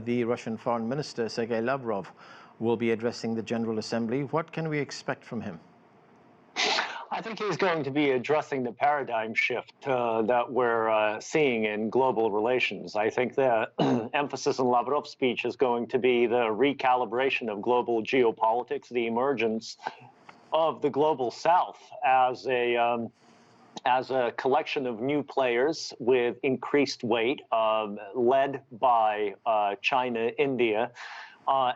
the Russian Foreign Minister Sergei Lavrov will be addressing the General Assembly. What can we expect from him? I think he's going to be addressing the paradigm shift that we're seeing in global relations. I think the emphasis in Lavrov's speech is going to be the recalibration of global geopolitics, the emergence of the global South as a collection of new players with increased weight, led by China, India,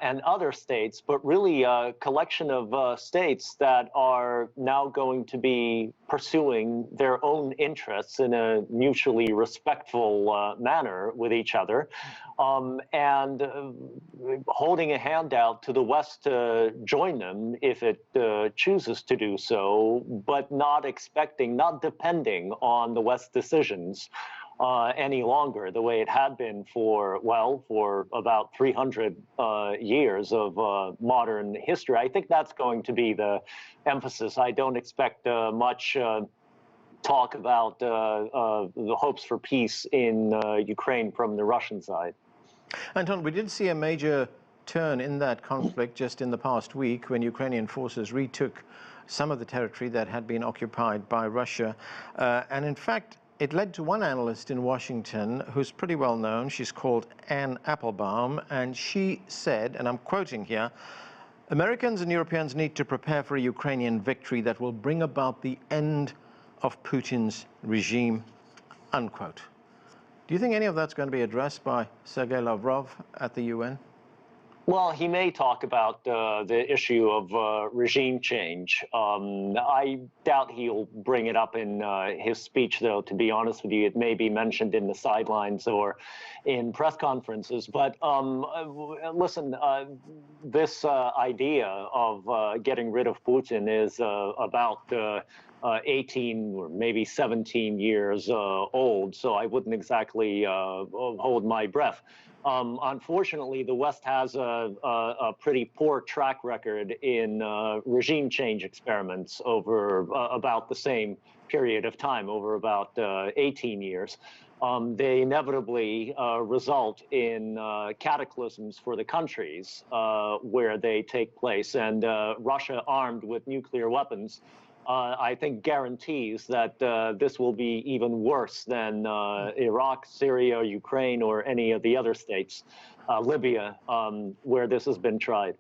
and other states, but really a collection of states that are now going to be pursuing their own interests in a mutually respectful manner with each other, and holding a hand out to the West to join them if it chooses to do so, but not depending on the West's decisions any longer, the way it had been for about 300 years of modern history. I think that's going to be the emphasis. I don't expect much talk about the hopes for peace in Ukraine from the Russian side. Anton, we did see a major turn in that conflict just in the past week when Ukrainian forces retook some of the territory that had been occupied by Russia. And in fact, it led to one analyst in Washington who's pretty well known. She's called Ann Applebaum, and she said, and I'm quoting here, "Americans and Europeans need to prepare for a Ukrainian victory that will bring about the end of Putin's regime," unquote. Do you think any of that's going to be addressed by Sergei Lavrov at the UN? Well, he may talk about the issue of regime change. I doubt he'll bring it up in his speech, though, to be honest with you. It may be mentioned in the sidelines or in press conferences. But listen, this idea of getting rid of Putin is about 18 or maybe 17 years old, so I wouldn't exactly hold my breath. Unfortunately, the West has a pretty poor track record in regime change experiments over about the same period of time, over about 18 years. They inevitably result in cataclysms for the countries where they take place. And Russia, armed with nuclear weapons, I think guarantees that this will be even worse than Iraq, Syria, Ukraine, or any of the other states, Libya, where this has been tried.